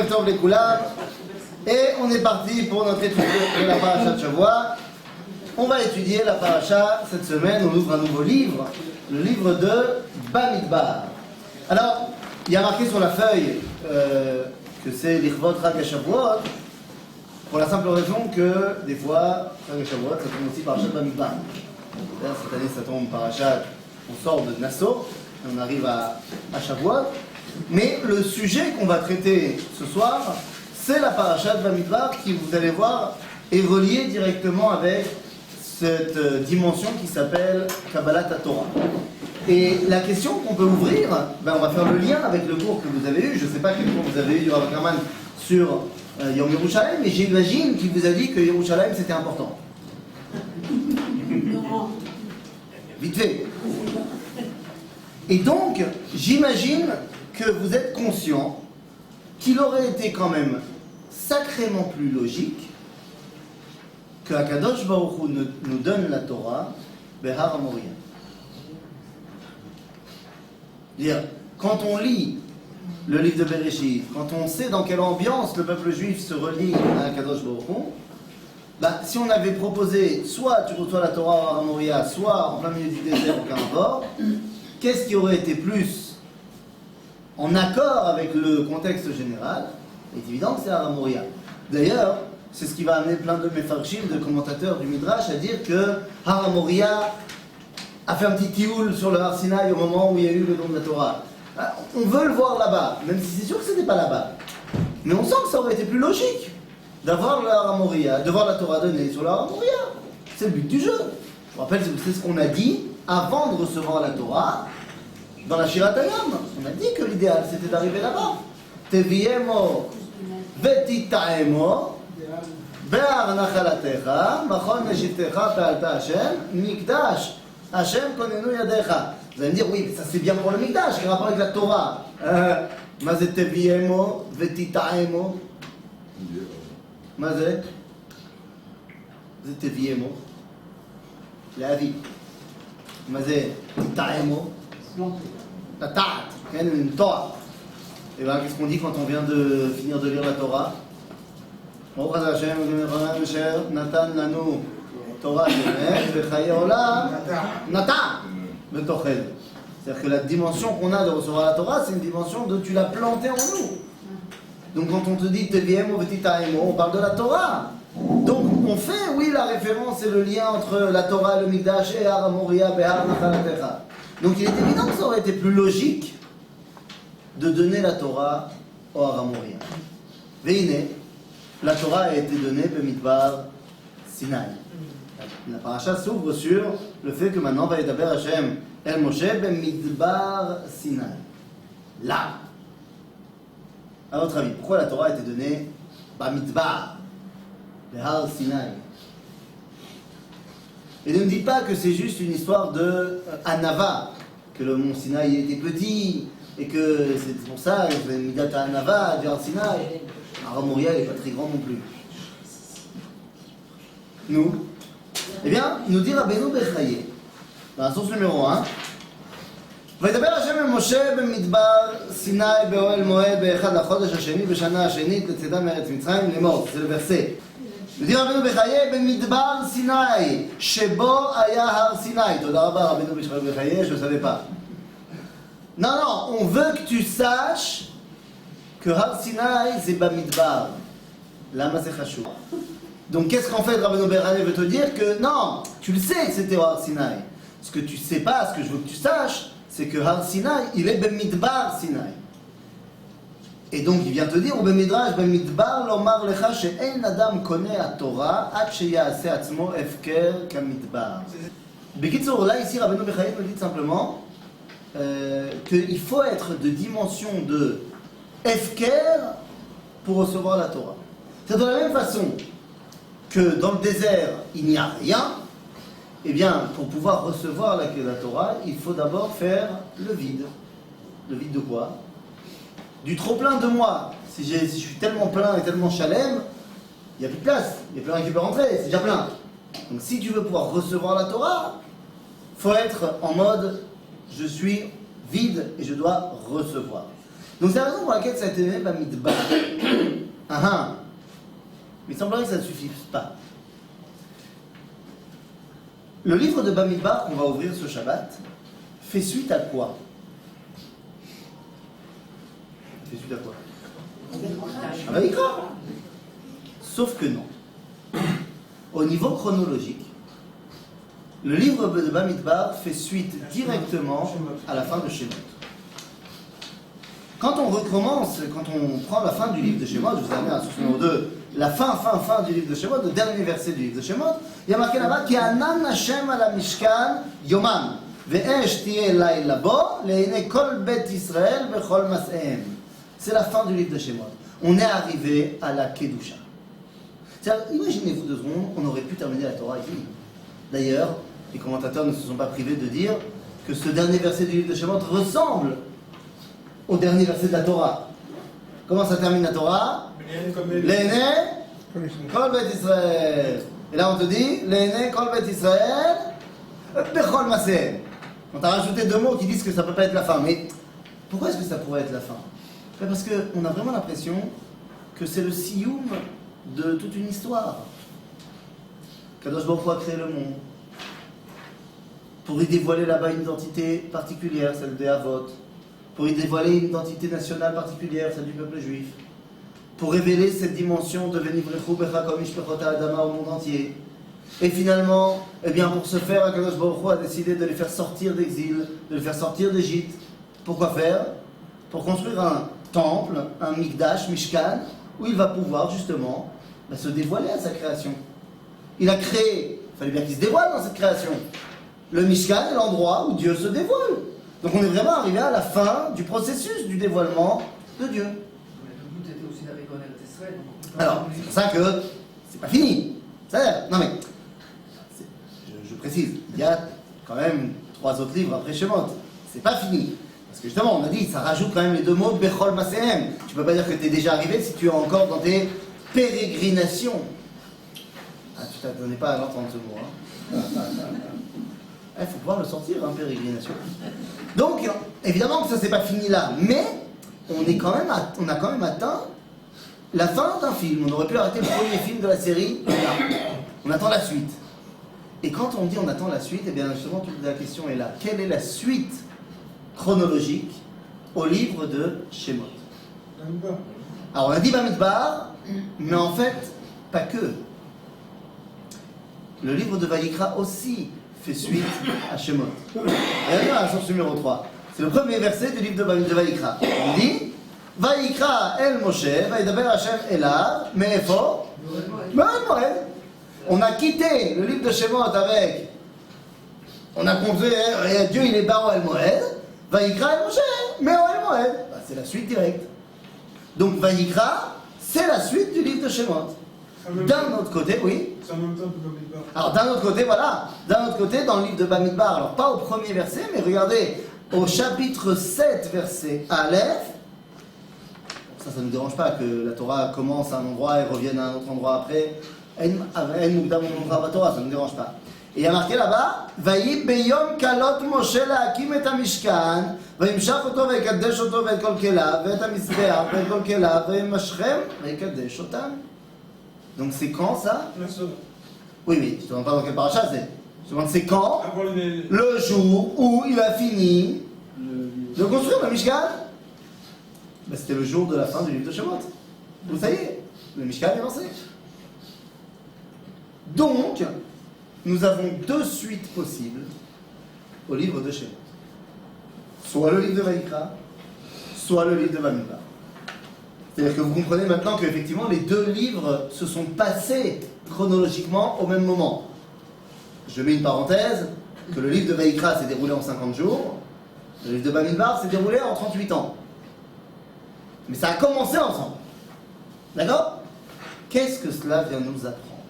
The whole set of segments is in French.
Erev Tov Lekulam. Et on est parti pour notre étude de la paracha de Shavua. On va étudier la paracha cette semaine. On ouvre un nouveau livre, le livre de Bamidbar. Alors, il y a marqué sur la feuille que c'est l'Ichvot Chag HaShavuot, pour la simple raison que des fois, Chag HaShavuot, ça tombe aussi parachat Bamidbar. D'ailleurs, cette année, ça tombe parachat, on sort de Nassau, et on arrive à Shavuot. Mais le sujet qu'on va traiter ce soir, c'est la paracha de Bamidbar qui, vous allez voir, est reliée directement avec cette dimension qui s'appelle Kabbalat HaTorah. Et la question qu'on peut ouvrir, on va faire le lien avec le cours que vous avez eu. Je ne sais pas quel cours vous avez eu du Rav Ackerman sur Yom Yerushalayim, mais j'imagine qu'il vous a dit que Yerushalayim c'était important. Vite fait. Et donc, j'imagine que vous êtes conscient qu'il aurait été quand même sacrément plus logique que Akadosh Baruch Hu nous donne la Torah Behar HaMoriah. Dire, quand on lit le livre de Bereshit, quand on sait dans quelle ambiance le peuple juif se relie à Akadosh Baruch Hu, si on avait proposé soit tu reçois la Torah Behar HaMoriah, soit en plein milieu du désert aucun rapport, qu'est-ce qui aurait été plus en accord avec le contexte général? Il est évident que c'est Har HaMoriah. D'ailleurs, c'est ce qui va amener plein de mefarshim, de commentateurs du Midrash, à dire que Har HaMoriah a fait un petit tioul sur le Har Sinaï au moment où il y a eu le don de la Torah. On veut le voir là-bas, même si c'est sûr que ce n'était pas là-bas. Mais on sent que ça aurait été plus logique d'avoir le Har HaMoriah, de voir la Torah donnée sur le Har HaMoriah. C'est le but du jeu. Je vous rappelle, c'est ce qu'on a dit avant de recevoir la Torah. Dans la Shirat Hayam, on a dit que l'idéal c'était d'arriver là-bas. Teviemo vetitaemo be'ar nachalatecha machon neshitecha pe'alta Hashem mikdash Hashem konenu yadecha. Vous allez me dire, oui, mais ça c'est bien pour le mikdash, quel rapport avec la Torah? Ma ze teviemo vetitaemo? Ma ze teviemo? La vie. Ma ze titaemo? La ta'at, une Torah. Et bien, qu'est-ce qu'on dit quand on vient de finir de lire la Torah? Natan lanu Torah v'chaye olam Natan b'tochel. C'est-à-dire que la dimension qu'on a de recevoir la Torah, c'est une dimension de tu l'as plantée en nous. Donc quand on te dit teviemo vetitaemo, on parle de la Torah. Donc on fait, oui, la référence et le lien entre la Torah, le Mikdash et Har HaMoriah Behar Nachalatecha. Donc il est évident que ça aurait été plus logique de donner la Torah au Har HaMoriah. Veine, la Torah a été donnée Bamidbar Sinaï. La paracha s'ouvre sur le fait que maintenant va Yedaber Hashem El Moshe Bamidbar Sinaï. Là. À votre avis, pourquoi la Torah a été donnée Bamidbar, Behar Sinaï? Et ne me dites pas que c'est juste une histoire de Anava, que le mont Sinaï était petit, et que c'est pour ça que vous avez mis date à Anava, du Har Sinaï. Har HaMoriah n'est pas très grand non plus. Nous, eh bien, nous dit Rabbeinu Bechaye, dans la source numéro 1, וידבר השם אל משה במדבר סיני באוהל מועד באחד לחודש השני בשנה השנית לצאתם מארץ מצרים לאמור. C'est le verset. dit Rabbeinu Bechaye במדבר סיני שבו היה הר סיני. תודה רבה Rabbeinu Bechaye, je ne savais pas. Non, on veut que tu saches que Har Sinaï c'est Bamidbar. Lama c'est Chashou. Donc qu'est-ce qu'en fait Rabbeinu Bechaye veut te dire? Que non, tu le sais que c'était Har Sinaï. Ce que tu sais pas, ce que je veux que tu saches, c'est que Har Sinaï, il est Bamidbar Sinaï. Et donc il vient te dire, ובמדרש, במדבר לומר לך שאין אדם קונה התורה עד שיעשה עצמו הפקר כמדבר. בקיצור, là ici Rabbeinu Bechaye nous dit simplement qu'il faut être de dimension de Hefker pour recevoir la Torah. C'est de la même façon que dans le désert il n'y a rien, eh bien pour pouvoir recevoir la Torah, il faut d'abord faire le vide. Le vide de quoi? Du trop plein de moi. Si je suis tellement plein et tellement chalem, il n'y a plus de place, il n'y a plus rien qui peut rentrer, c'est déjà plein. Donc si tu veux pouvoir recevoir la Torah, il faut être en mode je suis vide et je dois recevoir. Donc c'est la raison pour laquelle ça a été nommé Bamidbar. Ah ah. Mais il semblerait que ça ne suffise pas. Le livre de Bamidbar qu'on va ouvrir ce Shabbat fait suite à quoi? Fait suite à quoi? À Vaïkra. Sauf que non. Au niveau chronologique, le livre de Bamidbar fait suite directement à la fin de Shemot. Quand on recommence, quand on prend la fin du livre de Shemot, je vous amène à la source numéro 2, la fin du livre de Shemot, le dernier verset du livre de Shemot, il y a marqué là-bas Ki anan Hashem ala mishkan yomam ve'esh tiye layla bo le'inei kol bet Israël bechol mas'ehem. C'est la fin du livre de Shemot. On est arrivé à la Kedusha. Imaginez-vous 2 secondes, on aurait pu terminer la Torah ici. D'ailleurs, les commentateurs ne se sont pas privés de dire que ce dernier verset du livre de Shemot ressemble au dernier verset de la Torah. Comment ça termine la Torah? L'aîné, Kol Bet Israël. Et là on te dit, l'aîné, Kol Bet Israël, Bechol Maseh. On t'a rajouté 2 mots qui disent que ça ne peut pas être la fin. Mais pourquoi est-ce que ça pourrait être la fin? Parce qu'on a vraiment l'impression que c'est le siyum de toute une histoire. Kadosh Baruch Hu a créé le monde pour y dévoiler là-bas une identité particulière, celle des Havot, pour y dévoiler une identité nationale particulière, celle du peuple juif, pour révéler cette dimension de Venivrechu Becha Mishpechot Adama au monde entier. Et finalement, eh bien, pour ce faire, Kadosh Baruch Hu a décidé de les faire sortir d'exil, de les faire sortir d'Égypte. Pourquoi faire? Pour construire un temple, un Mikdash, Mishkan, où il va pouvoir justement se dévoiler à sa création. Il a créé, il fallait bien qu'il se dévoile dans cette création. Le Mishkan est l'endroit où Dieu se dévoile. Donc on est vraiment arrivé à la fin du processus du dévoilement de Dieu. Mais le but était aussi d'arriver en Eretz Israël. Alors, c'est pour ça que c'est pas fini. Non mais, je précise, il y a quand même 3 autres livres après Shemot. C'est pas fini. Parce que justement, on a dit, ça rajoute quand même les 2 mots Bechol Masehem. Tu peux pas dire que tu es déjà arrivé si tu es encore dans tes pérégrinations. Ah, tu t'attendais pas à l'entendre ce mot, hein. Il faut pouvoir le sortir, hein, pérégrination. Donc, évidemment que ça c'est pas fini là, mais on a quand même atteint la fin d'un film. On aurait pu arrêter le premier film de la série, là. On attend la suite. Et quand on dit on attend la suite, eh bien justement toute la question est là. Quelle est la suite chronologique au livre de Shemot? Alors on a dit Bamidbar, mais en fait, pas que. Le livre de Vaïkra aussi fait suite à Shemot. Regardez la source numéro 3. C'est le premier verset du livre de Vaïkra. On dit Vaïkra el Moshe, Vaïdaber Hashem elav, me'efo? Me'oel Moed. On a quitté le livre de Shemot avec. On a compris, Dieu il est Baro el Moed, Vaïkra el Moshe, Me'oel Moed. C'est la suite directe. Donc Vaïkra, c'est la suite du livre de Shemot. D'un autre côté, oui. C'est en même temps que Bamidbar. Alors d'un autre côté, voilà. D'un autre côté, dans le livre de Bamidbar, alors pas au premier verset, mais regardez, au chapitre 7, verset Aleph. Ça ne nous dérange pas que la Torah commence à un endroit et revienne à un autre endroit après. Ça ne nous dérange pas. Et il y a marqué là-bas, Vayi beyom kalot Moshe la'akim et hamishkan, vayimshach oto vayikadesh oto v'et kol kelav, v'et hamizbeach v'et kol kelav, vayimashchem vayikadesh otam. Donc c'est quand ça? Oui, mais je ne te demande pas dans quel paracha c'est. Je te demande c'est quand? Le jour où il a fini de construire le Mishkan. Ben, c'était le jour de la fin du livre de Shemot. Donc ça y est, le Mishkan est lancé. Donc, nous avons 2 suites possibles au livre de Shemot. Soit le livre de Vaïkra, soit le livre de Bamidbar. C'est-à-dire que vous comprenez maintenant qu'effectivement les 2 livres se sont passés chronologiquement au même moment. Je mets une parenthèse, que le livre de Vaïkra s'est déroulé en 50 jours, le livre de Bamidbar s'est déroulé en 38 ans. Mais ça a commencé ensemble. D'accord? Qu'est-ce que cela vient nous apprendre?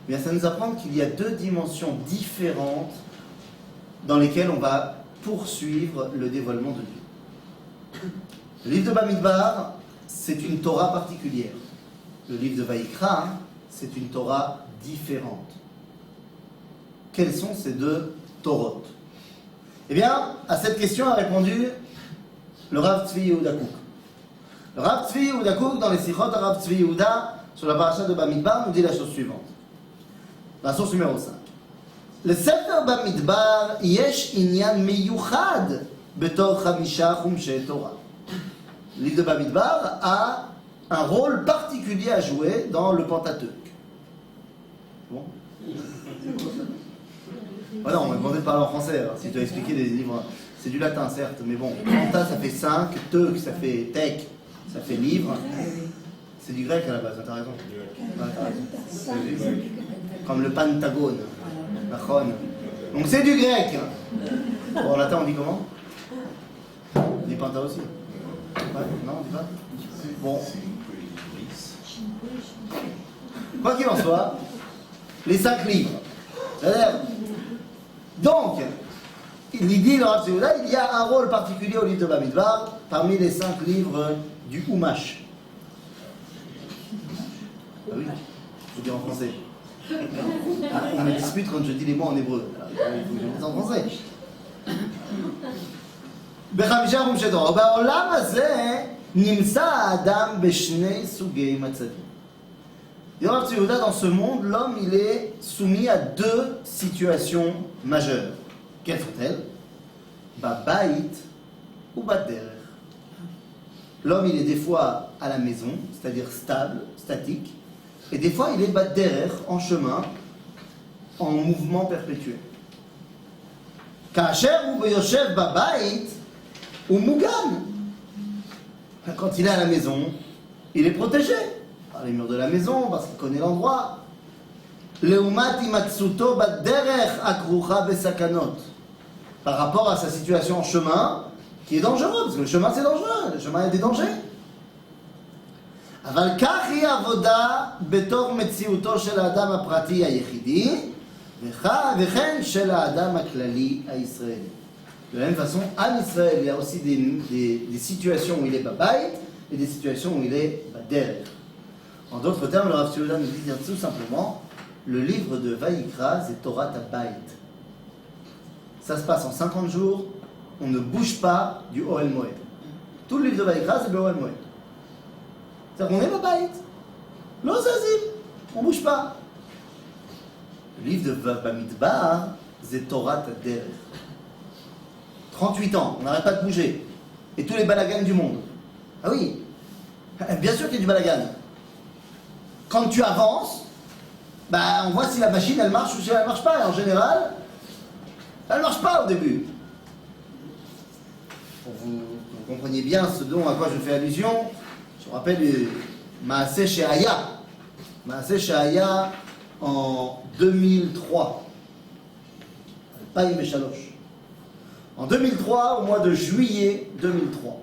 Eh bien, ça nous apprend qu'il y a 2 dimensions différentes dans lesquelles on va poursuivre le dévoilement de Dieu. Le livre de Bamidbar, c'est une Torah particulière. Le livre de Vaïkra, c'est une Torah différente. Quelles sont ces 2 Torot? Eh bien, à cette question a répondu le Rav Tzvi Yehuda Kook. Le Rav Tzvi Yehuda Kook, dans les Sichot de Rav Tzvi Yehuda, sur la paracha de Bamidbar, nous dit la chose suivante. La source numéro 5. Le Sefer Bamidbar, yesh inyan meyuchad betor chamisha chumshei Torah. Le livre de Bamidbar a un rôle particulier à jouer dans le Pentateuque. Bon. Ah non, on m'a demandé de parler en français, alors, si tu as expliqué des livres. C'est du latin, certes, mais bon, Panta ça fait 5, Teuk ça fait Tek, ça fait livre. C'est du grec à la base, t'as raison. Ouais, t'as raison. C'est comme le Pentagone, la chron. Donc c'est du grec. Bon, en latin on dit comment? On dit Panta aussi. Ouais, non, on dit pas. Bon. Quoi qu'il en soit, les 5 livres. C'est-à-dire, donc, il dit dans Rav Yehuda, il y a un rôle particulier au livre de Bamidbar parmi les 5 livres du Humash. Ah oui, je dis en français. Ah, on me dispute quand je dis les mots en hébreu. Alors, il faut que je le dise en français. בחמישה חומשי תורה, ובעולם הזה נמצא האדם בשני סוגי מצבים. Rav Yehuda, dans ce monde, l'homme il est soumis à 2 situations majeures. Quelles sont-elles? Babait ou Baderech. L'homme il est des fois à la maison, c'est-à-dire stable, statique, et des fois il est Baderech, en chemin, en mouvement perpétuel. Kacher ou Yoshev Babait ou Mugan. Quand il est à la maison, il est protégé par les murs de la maison, parce qu'il connaît l'endroit. Leumat imatsuto baderech akrucha besakanot. Par rapport à sa situation en chemin, qui est dangereux, parce que le chemin c'est dangereux, le chemin a des dangers. אבל כך היא עבודה בתוך מציאותו של האדם הפרטי היחידי, וכן של האדם הכללי הישראלי. De la même façon, en Israël, il y a aussi des situations où il est babait et des situations où il est baderech. En d'autres termes, le Rav Yehuda nous dit tout simplement, le livre de Vaïkra, c'est Torah Tabayit. Ça se passe en 50 jours, on ne bouge pas du Ohel Moed. Tout le livre de Vaïkra, c'est le Ohel Moed. C'est-à-dire qu'on est Babayit. L'Ozazim, on ne bouge pas. Le livre de Bamidbar, c'est Torah Taderech. 38 ans, on n'arrête pas de bouger. Et tous les balagans du monde. Ah oui, bien sûr qu'il y a du balagan. Quand tu avances, on voit si la machine elle marche ou si elle ne marche pas. Et en général, elle ne marche pas au début. Pour que vous compreniez bien ce dont à quoi je fais allusion, je vous rappelle Maaseh Shehaya. Maaseh Shehaya en 2003. Païm et Shalosh. En 2003, au mois de juillet 2003,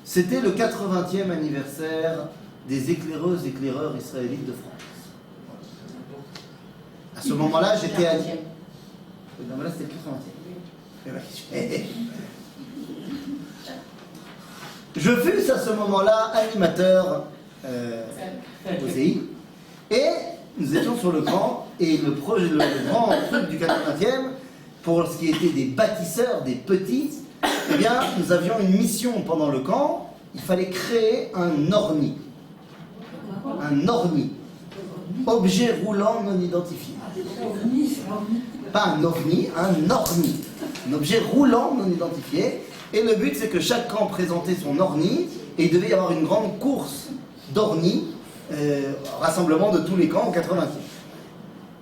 c'était le 80e anniversaire des éclaireuses éclaireurs israélites de France. À ce moment-là, j'étais à... Non, mais là, c'était le 80e. Je fus à ce moment-là animateur au CI, et nous étions sur le camp, et le grand truc du 80e, pour ce qui était des bâtisseurs, des petits, eh bien, nous avions une mission pendant le camp, il fallait créer un orni. Un orni. Objet roulant non identifié. Pas un ovni, un orni. Un objet roulant non identifié. Et le but, c'est que chaque camp présentait son orni, et il devait y avoir une grande course d'orni, rassemblement de tous les camps au 80e.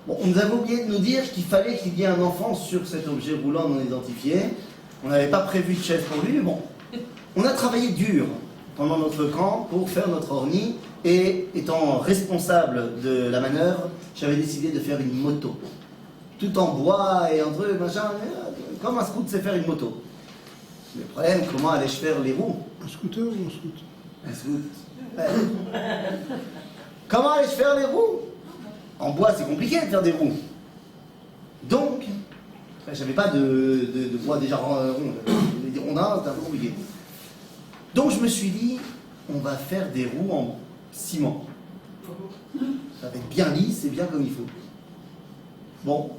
Bon, on nous avait oublié de nous dire qu'il fallait qu'il y ait un enfant sur cet objet roulant non identifié. On n'avait pas prévu de chaise pour lui, mais bon. On a travaillé dur pendant notre camp pour faire notre orni, et étant responsable de la manœuvre, j'avais décidé de faire une moto. Tout en bois et en truc, machin, comme un scout sait faire une moto. Le problème, comment allais-je faire les roues? Un scooter ou un scoot? Un scoot. Ouais. Comment allais-je faire les roues? En bois, c'est compliqué de faire des roues. Donc, j'avais pas de bois déjà rond. Des rondins, c'était un peu compliqué. Donc, je me suis dit, on va faire des roues en ciment. Ça va être bien lisse et bien comme il faut. Bon,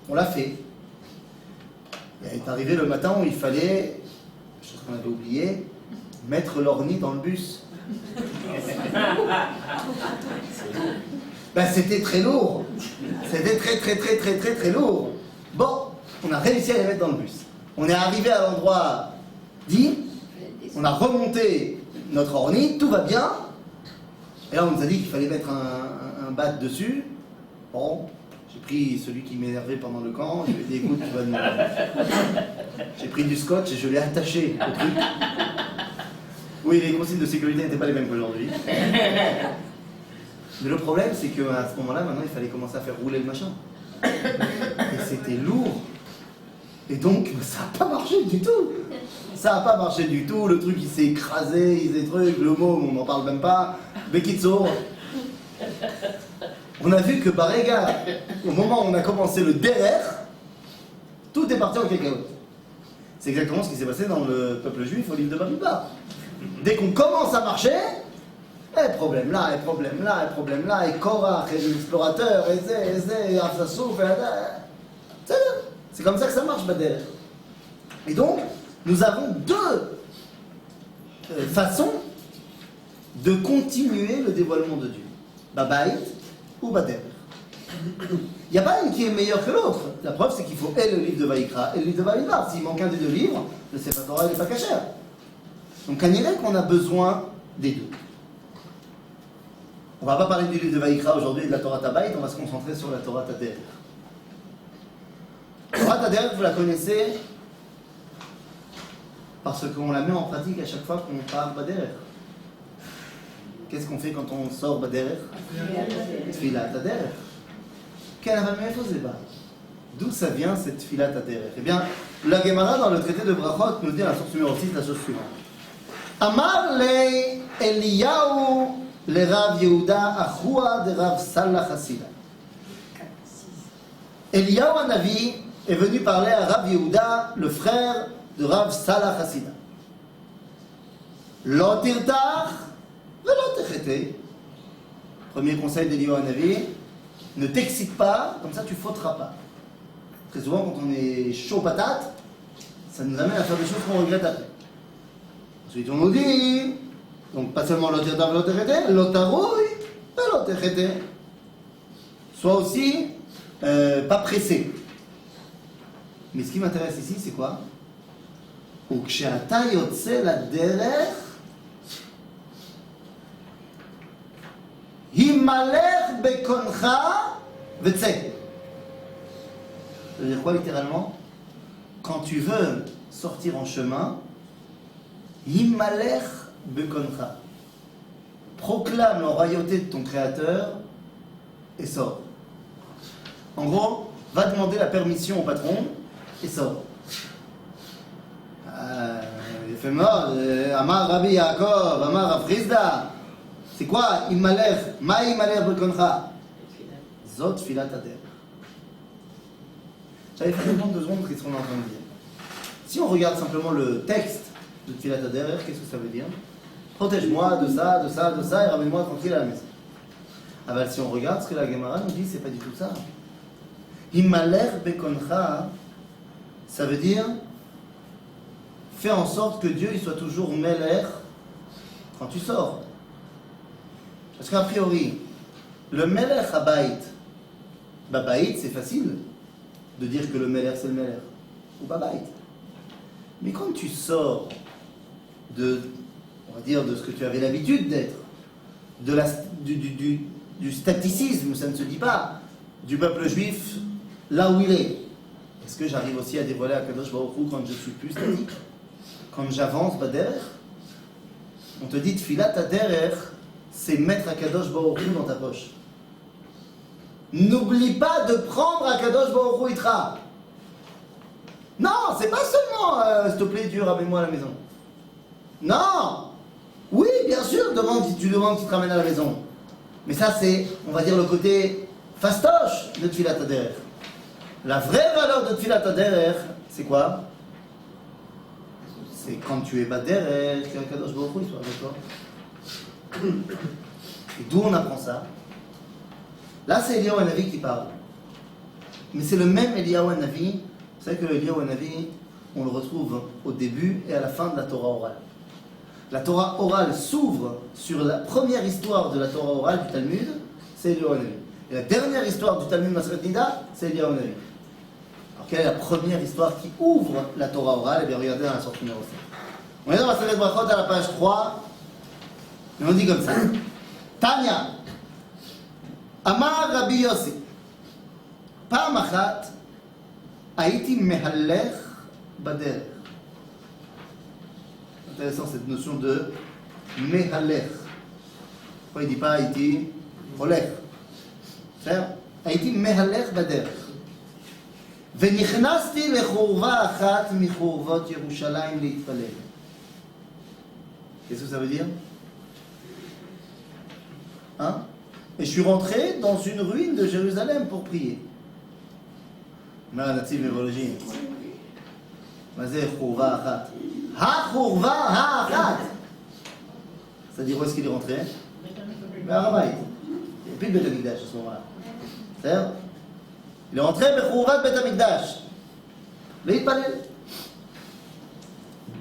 on l'a fait. Et est arrivé le matin où il fallait, chose qu'on avait oublié, mettre l'ornie dans le bus. Ben, c'était très lourd. C'était très lourd. Bon, on a réussi à les mettre dans le bus. On est arrivé à l'endroit dit, on a remonté notre ornie, tout va bien. Et là, on nous a dit qu'il fallait mettre un bat dessus. Bon, j'ai pris celui qui m'énervait pendant le camp. Je lui ai dit, écoute, tu vas nous... J'ai pris du scotch et je l'ai attaché au truc. Oui, les consignes de sécurité n'étaient pas les mêmes qu'aujourd'hui. Mais le problème, c'est qu'à ce moment-là, maintenant, il fallait commencer à faire rouler le machin. Et c'était lourd. Et donc, ça n'a pas marché du tout. Ça n'a pas marché du tout. Le truc, il s'est écrasé, il s'est truc. Le mot, on n'en parle même pas. Bekitso. On a vu que Barega, au moment où on a commencé le derrière, tout est parti en cacahuète. C'est exactement ce qui s'est passé dans le peuple juif au livre de Bamidbar. Dès qu'on commence à marcher, problème là, problème là, problème là, et Korach, et l'explorateur, et Afsasouf, et c'est comme ça que ça marche, Bader. Et donc, nous avons deux façons de continuer le dévoilement de Dieu. Babaït ou Bader. Il n'y a pas une qui est meilleure que l'autre. La preuve, c'est qu'il faut et le livre de Vaïkra et le livre de Bamidbar. S'il manque un des deux livres, le Sefer Torah n'est pas caché. Donc, on dirait qu'on a besoin des deux. On ne va pas parler du livre de Vaïkra aujourd'hui et de la Torah Tabaït, on va se concentrer sur la Torah Tader. La Torah Tader, vous la connaissez parce qu'on la met en pratique à chaque fois qu'on part Bader. Qu'est-ce qu'on fait quand on sort Bader? Tfilat Tader. D'où ça vient cette Tfilat Tader? Eh bien, la Gemara dans le traité de Brachot nous dit à la source numéro 6 la chose suivante. Amar le Eliyahu le Rav Yehuda Achua de Rav Salah Hassida. Eliyahu Hanavi est venu parler à Rav Yehuda, le frère de Rav Salah Hassida. Lo tirtach velo techete. Premier conseil d'Eliyahu Hanavi, ne t'excite pas, comme ça tu fauteras pas. Très souvent quand on est chaud patate, ça nous amène à faire des choses qu'on regrette après. Ensuite on nous dit, donc pas seulement l'otirtav l'otechete, l'otarouille et l'otechete. Sois aussi pas pressé. Mais ce qui m'intéresse ici, c'est quoi? וכשאתה יוצא לדרך, הימלך בקונך וצא. Ça veut dire quoi littéralement? Quand tu veux sortir en chemin, himalech bekoncha. Proclame la royauté de ton créateur et sors. En gros, va demander la permission au patron et sors. Yפה מאוד, אמר רבי יעקב, אמר רב חיסדא, c'est quoi הימלך? מה הימלך בקונך? זאת תפילת הדרך. J'avais fait comprendre 2 secondes ce qu'on est en train de dire. Si on regarde simplement le texte de Tfilat Hader, qu'est-ce que ça veut dire? Protège-moi de ça, et ramène-moi tranquille à la maison. Ah ben, si on regarde ce que la Gemara nous dit, c'est pas du tout ça. Himalech bekoncha, ça veut dire fais en sorte que Dieu il soit toujours melech quand tu sors. Parce qu'a priori, le melech habayit, babayit c'est facile de dire que le melech c'est le melech, ou babayit. Mais quand tu sors de, on va dire, de ce que tu avais l'habitude d'être, du staticisme, ça ne se dit pas, du peuple juif, là où il est. Est-ce que j'arrive aussi à dévoiler à Kadosh Baruch Hu quand je suis plus statique? Quand j'avance, Bader, on te dit Tfilat Hader, c'est mettre Akadosh Baruch Hu dans ta poche. N'oublie pas de prendre Akadosh Baruch Hu Itra. Non, c'est pas seulement s'il te plaît Dieu, ramène-moi à la maison. Non. Oui, bien sûr, tu demandes qu'il te ramène à la maison. Mais ça, c'est, on va dire, le côté fastoche de Tfilat Hader. La vraie valeur de Tfilat Hader, c'est quoi? C'est quand tu es Bader, que Kadosh Baruch Hu soit avec toi. Et d'où on apprend ça? Là, c'est Eliyahu Hanavi qui parle. Mais c'est le même Eliyahu Hanavi. Vous savez que Eliyahu Hanavi, on le retrouve au début et à la fin de la Torah orale. la Torah orale s'ouvre sur la première histoire de la Torah orale du Talmud, c'est Eliyahu Hanavi. Et la dernière histoire du Talmud Maseret Nida, c'est Eliyahu Hanavi. Alors quelle est la première histoire qui ouvre la Torah orale? Eh bien regardez dans la sorte numéro 5. On est dans la Maseret Brachot à la page 3, et on dit comme ça. Tanya, Amar Rabbi Yossi, פעם אחת הייתי מהלך בדרך. Intéressant cette notion de מהלך. Pourquoi il ne dit pas הייתי הולך? בסדר? הייתי מהלך בדרך. ונכנסתי לחורבה אחת מחורבות ירושלים להתפלל. Qu'est-ce que ça veut dire? Hein? Et je suis rentré dans une ruine de Jérusalem pour prier. מה הנציב מבולג'ין? מה זה חורבה אחת? החורבה האחת! C'est-à-dire où est-ce qu'il est rentré? בהר הבית. Il n'y a plus de בית המקדש à ce moment-là. בסדר? Il est rentré בחורבת בית המקדש. להתפלל.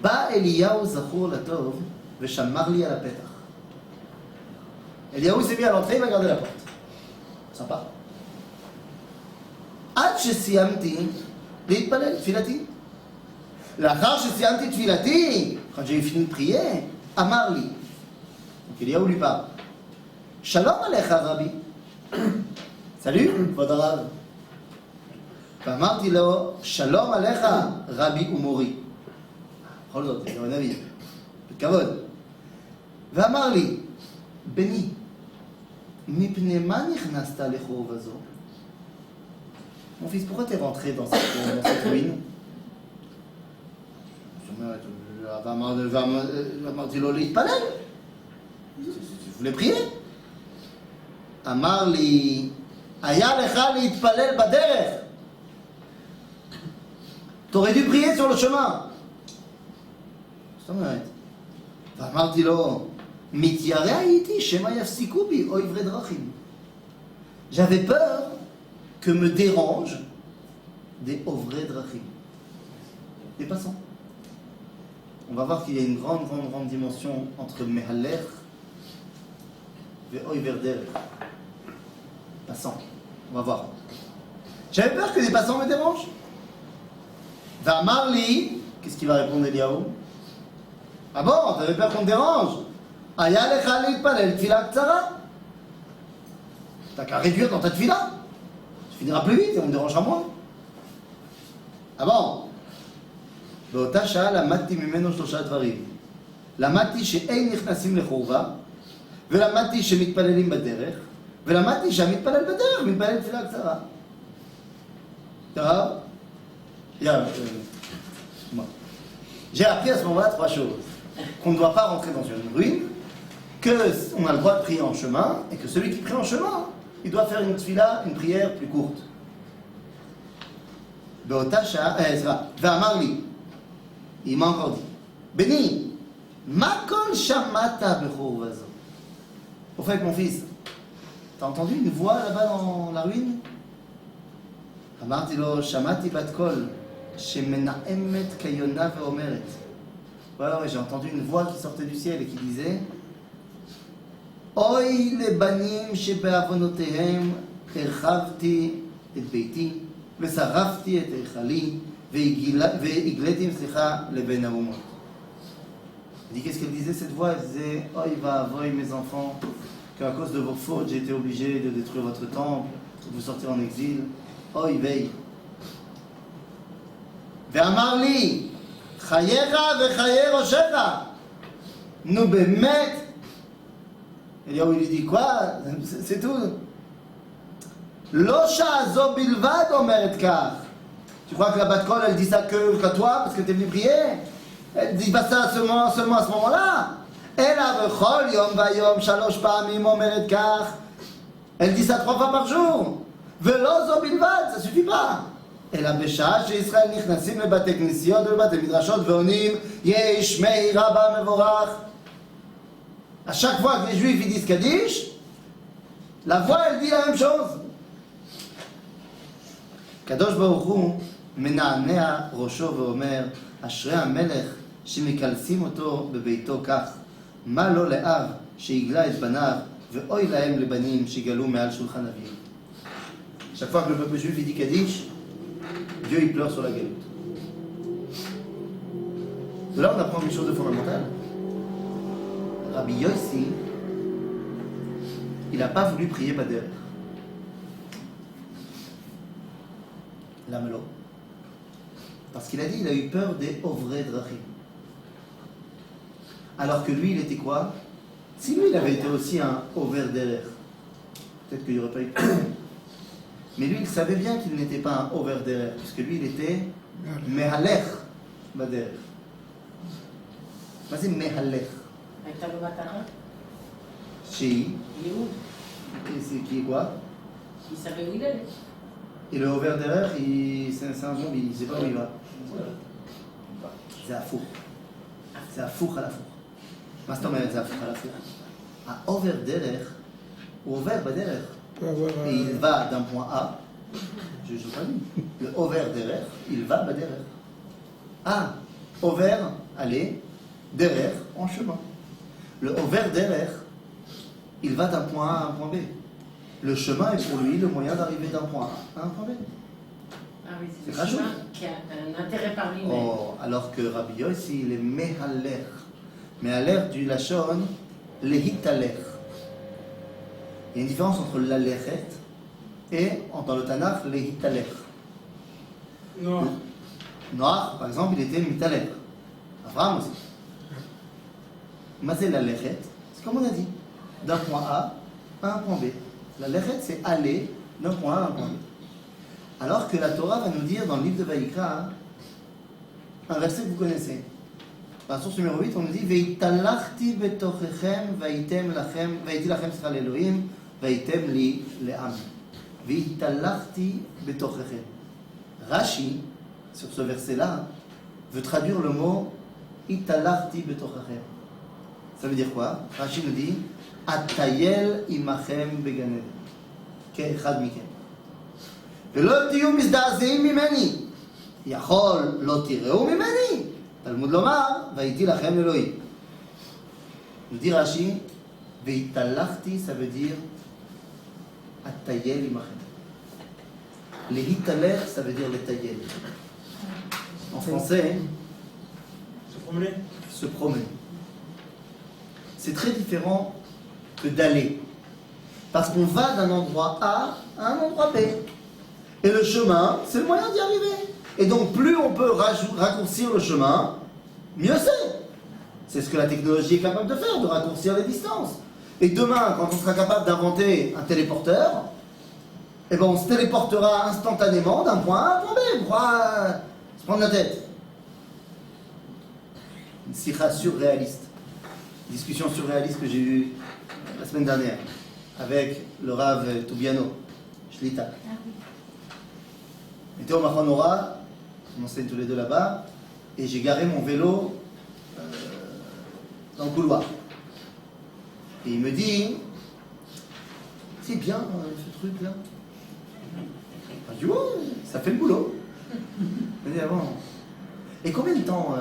בא אליהו זכור לטוב ושמר לי על הפתח. אליהו s'est mis à l'entrée, il va garder la porte. Sympa. עד שסיימתי להתפלל תפילתי. לאחר שסיימתי תפילתי, quand j'ai fini de prier, אמר לי, donc Eliyahu lui parle, שלום עליך רבי. salut, כבוד הרב. ואמרתי לו, שלום עליך רבי ומורי. בכל זאת, זה הנביא, בכבוד. ואמר לי, בני, מפני מה נכנסת לחורבה זו? Mon fils, pourquoi tu es rentré dans cette ruine? Je voulais prier. אמר לי, היה לך להתפלל בדרך. T'aurais dû prier sur le chemin. זאת אומרת. ואמרתי לו, מתיירא הייתי שמא יפסיקו בי או עברי דרכים. J'avais peur que me dérangent des ovrei drachim, des passants. On va voir qu'il y a une grande dimension entre mehaler et oiver derech. Passants. On va voir. J'avais peur que des passants me dérangent. Va Marli, qu'est-ce qu'il va répondre Eliyahu? Ah bon, t'avais peur qu'on te dérange? Aya lecha litpalel tfila ktsara. T'as qu'à réduire dans ta tfila. Tu finiras plus vite et on me dérangera moins. Ah bon? באותה שעה למדתי ממנו 3 דברים. למדתי שאין נכנסים לחורבה, ולמדתי שמתפללים בדרך, ולמדתי שהמתפלל בדרך מתפלל תפילה קצרה. טוב? J'ai appris à ce moment-là 3 choses. Qu'on ne doit pas rentrer dans une ruine, qu'on a le droit de prier en chemin, et que celui qui prie en chemin, il doit faire une tfila, une prière plus courte. באותה שעה, ואמר לי, il m'a encore dit, Béni, ma kon shamata bechorva zo. Au fait, mon fils, t'as entendu une voix là-bas dans la ruine? אמרתי לו, שמעתי בת קול, שמנעמת כיונה ואומרת. Ouais, j'ai entendu une voix qui sortait du ciel et qui disait, אוי לבנים שבעוונותיהם הרחבתי את ביתי ושרפתי את היכלי והגליתי לבין האומות. Elle dit, qu'est-ce qu'elle disait cette voix? Elle disait, oh il va avoy mes enfants, qu'à cause de vos fautes j'ai été obligé de détruire votre temple, de vous sortir en exil. Oh il veille. ואמר לי, חייך וחיי ראשך. נו באמת. אליהו il dit quoi? C'est tout. לא שעה זו בלבד אומרת כך. Tu crois que la bat kol elle dit ça que toi parce que t'es venu prier? Elle dit pas ça seulement à ce moment-là. אלא בכל יום ויום 3 פעמים אומרת כך. Elle dit ça 3 fois par jour. ולא זו בלבד, ça suffit pas. אלא בשעה שישראל נכנסים לבתי כנסיות ולבתי מדרשות ועונים יש שמי רבה מבורך. À chaque fois que les juifs ils disent Kaddish, la voix elle dit la même chose. קדוש ברוך הוא מנענע ראשו ואומר אשרי המלך שמקלסים אותו בביתו כך מה לו לאב שיגלה את בניו, ואוי להם לבנים שיגלו מעל שולחן אביהם. Chaque fois que le peuple juif il dit Kaddish, Dieu il pleure sur la galoute. De là on apprend quelque chose de fondamental. Rabbi Yossi, il n'a pas voulu prier Bader. Lamelo. Parce qu'il a dit, il a eu peur des Ovrei Drachim. Alors que lui, il était quoi? Si lui, il avait été aussi un Over Derer, peut-être qu'il n'y aurait pas eu de problème. Mais lui, il savait bien qu'il n'était pas un Over Derer, puisque lui, il était Mehalech Bader. Mais c'est Mehalech. הייתה לו מטרה, Chez ייעוד, c'est qui est quoi? il savait où il allait. Et le Over Derer, c'est un zombie, il ne sait pas où il va. C'est un four. C'est un four à la four. מה זאת אומרת זה הפוך על הפוך? האובר דרך הוא עובר בדרך. Et il va d'un point A, je ne pas dit, le over derrière, il va derrière. Ah, over, aller, derrière, en chemin. Le over derrière, il va d'un point A à un point B. Le chemin est pour lui le moyen d'arriver d'un point A à un point B. Ah oui, C'est c'est le rajouté. chemin qui a un intérêt par lui-même. Oh, alors que Rabbi Yossi, il est mehaler. Mehaler du lachon, lehitaler. Il y a une différence entre l'alechet et, dans le Tanakh, lehitaler. Non. Noach, par exemple, il était mitaler. Abraham aussi. Mais c'est l'alechet, c'est comme on a dit, d'un point A à un point B. L'alechet, c'est aller d'un point A à un point B. Alors que la Torah va nous dire dans le livre de Vaïkra, un verset que vous connaissez. Dans la source numéro 8, on nous dit Veitalachti betochechem vaitem lachem vaiti lachem sera l'Elohim vaitem li le'am. Veitalachti betochechem. Rashi, sur ce verset-là, veut traduire le mot Italachti betochechem. Ça veut dire quoi? Rashi nous dit Atayel imachem beganed. Ke'echad mikem. ולא תהיו מזדעזעים ממני, יכול לא תראו ממני. תלמוד לומר, והייתי לכם אלוהים. nous dit Rashi, והתהלכתי, ça veut dire, הטייל עמכם. להתהלך, ça veut dire לטייל. En français, Se promener. se promener. C'est très différent que d'aller. Parce qu'on va d'un endroit A à un endroit B. Et le chemin, c'est le moyen d'y arriver. Et donc, plus on peut raccourcir le chemin, mieux c'est. C'est ce que la technologie est capable de faire, de raccourcir les distances. Et demain, quand on sera capable d'inventer un téléporteur, eh ben on se téléportera instantanément d'un point A à un point B. Pourquoi se prendre la tête? Une sikha surréaliste. Une discussion surréaliste que j'ai eue la semaine dernière avec le Rav Toubiano, Shlita. On était au Machanora, on enseigne tous les deux là-bas, et j'ai garé mon vélo dans le couloir. Et il me dit, c'est bien ce truc-là. Je dis, ouais, ça fait le boulot. Il me dit, avant. Et combien de temps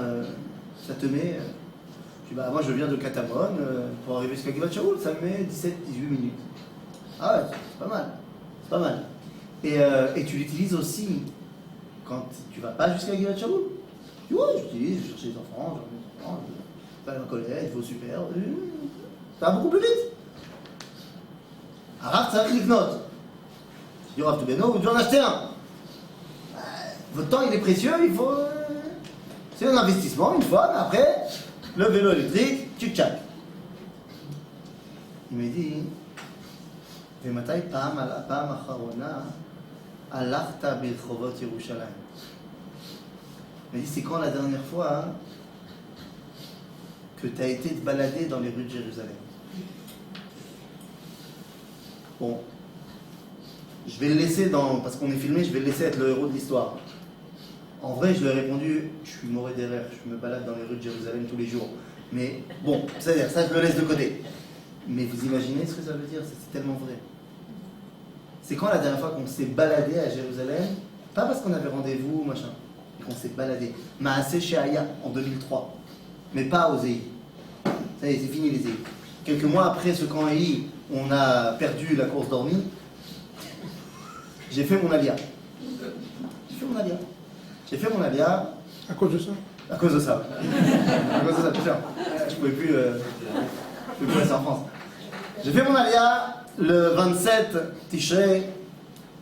ça te met? Je dis, bah, moi je viens de Katamon, pour arriver jusqu'à Givat Shaul, ça me met 17-18 minutes. Ah ouais, c'est pas mal. C'est pas mal. Et tu l'utilises aussi quand tu vas pas jusqu'à Givat Shaul. Tu vois, j'utilise, je cherche les enfants, je vais à ma collègue, il faut super. Ça va beaucoup plus vite. Arabe, ça va לקנות. Je dis, Rav Toubeno, vous devez en acheter un. Votre temps, il est précieux, il faut. C'est un investissement, une fois, mais après, le vélo électrique, tchik-tchak. Il me dit, ומתי הפעם האחרונה הלכת ברחובות ירושלים? Il me dit, c'est quand la dernière fois que tu as été te balader dans les rues de Jérusalem? Bon, je vais le laisser parce qu'on est filmé, je vais le laisser être le héros de l'histoire. En vrai, je lui ai répondu, je suis moré d'erreur, je me balade dans les rues de Jérusalem tous les jours. Mais bon, c'est-à-dire, ça je le laisse de côté. Mais vous imaginez ce que ça veut dire? C'est tellement vrai. C'est quand la dernière fois qu'on s'est baladé à Jérusalem? Pas parce qu'on avait rendez-vous, machin, mais qu'on s'est baladé. Maaseh Sheaya en 2003, mais pas à Osei. Ça y est, c'est fini l'été. Quelques mois après ce camp EI, on a perdu la course dormie. J'ai fait mon alia. J'ai fait mon alia À cause de ça. à cause de ça. À cause de ça, tout ça. Je pouvais plus rester en France. J'ai fait mon alia le 27 Tishrei